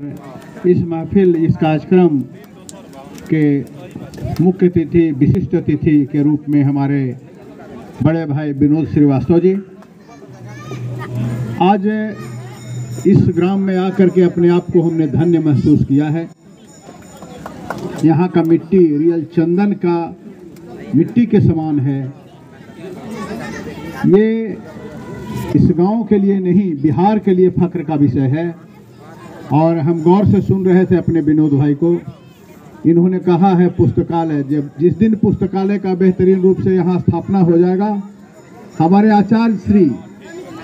इस महफिल, इस कार्यक्रम के मुख्य अतिथि, विशिष्ट अतिथि के रूप में हमारे बड़े भाई विनोद श्रीवास्तव जी आज इस ग्राम में आकर के अपने आप को हमने धन्य महसूस किया है। यहाँ का मिट्टी रियल चंदन का मिट्टी के समान है। ये इस गांव के लिए नहीं, बिहार के लिए फख्र का विषय है। और हम गौर से सुन रहे थे अपने विनोद भाई को, इन्होंने कहा है पुस्तकालय, जब जिस दिन पुस्तकालय का बेहतरीन रूप से यहाँ स्थापना हो जाएगा, हमारे आचार्य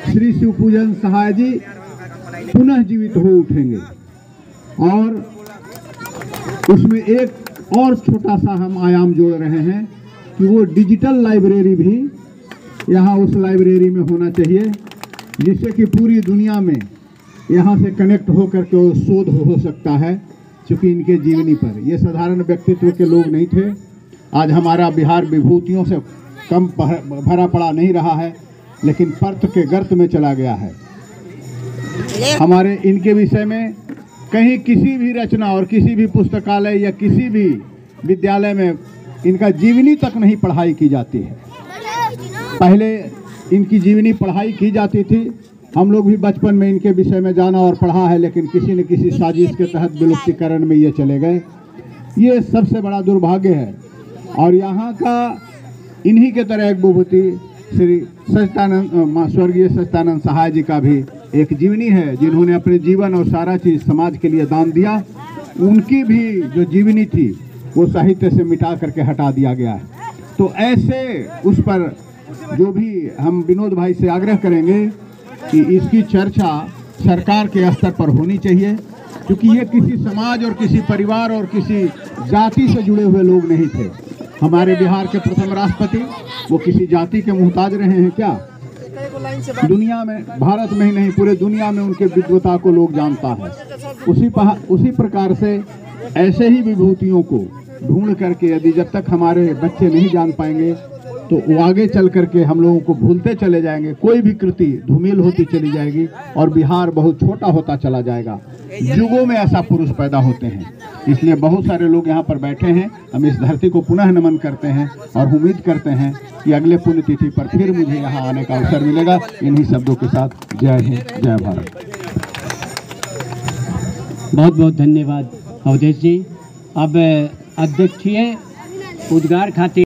श्री शिवपूजन सहाय जी पुनः जीवित हो उठेंगे। और उसमें एक और छोटा सा हम आयाम जोड़ रहे हैं कि वो डिजिटल लाइब्रेरी भी यहाँ उस लाइब्रेरी में होना चाहिए, जिससे कि पूरी दुनिया में यहाँ से कनेक्ट होकर के वो शोध हो सकता है। चूँकि इनके जीवनी पर ये साधारण व्यक्तित्व के लोग नहीं थे। आज हमारा बिहार विभूतियों से कम भरा पड़ा नहीं रहा है, लेकिन पर्त के गर्त में चला गया है। हमारे इनके विषय में कहीं किसी भी रचना और किसी भी पुस्तकालय या किसी भी विद्यालय में इनका जीवनी तक नहीं पढ़ाई की जाती है। पहले इनकी जीवनी पढ़ाई की जाती थी, हम लोग भी बचपन में इनके विषय में जाना और पढ़ा है, लेकिन किसी न किसी साजिश के तहत विलुप्तीकरण में ये चले गए। ये सबसे बड़ा दुर्भाग्य है। और यहाँ का इन्हीं के तरह एक विभूति श्री सच्चिदानंद, स्वर्गीय सच्चिदानंद सहाय जी का भी एक जीवनी है, जिन्होंने अपने जीवन और सारा चीज़ समाज के लिए दान दिया। उनकी भी जो जीवनी थी वो साहित्य से मिटा करके हटा दिया गया है। तो ऐसे उस पर जो भी हम विनोद भाई से आग्रह करेंगे कि इसकी चर्चा सरकार के स्तर पर होनी चाहिए, क्योंकि ये किसी समाज और किसी परिवार और किसी जाति से जुड़े हुए लोग नहीं थे। हमारे बिहार के प्रथम राष्ट्रपति वो किसी जाति के मुहताज रहे हैं क्या? दुनिया में, भारत में ही नहीं पूरे दुनिया में उनके विद्वता को लोग जानता है। उसी प्रकार से ऐसे ही विभूतियों को ढूंढ करके यदि जब तक हमारे बच्चे नहीं जान पाएंगे तो वो आगे चल करके हम लोगों को भूलते चले जाएंगे। कोई भी कृति धूमिल होती चली जाएगी और बिहार बहुत छोटा होता चला जाएगा। युगों में ऐसा पुरुष पैदा होते हैं, इसलिए बहुत सारे लोग यहाँ पर बैठे हैं। हम इस धरती को पुनः नमन करते हैं और उम्मीद करते हैं कि अगले पुण्यतिथि पर फिर मुझे यहाँ आने का अवसर मिलेगा। इन्हीं शब्दों के साथ जय हिंद, जय भारत। बहुत बहुत धन्यवाद अवधेश जी। अब अध्यक्षीय उद्गार खातिर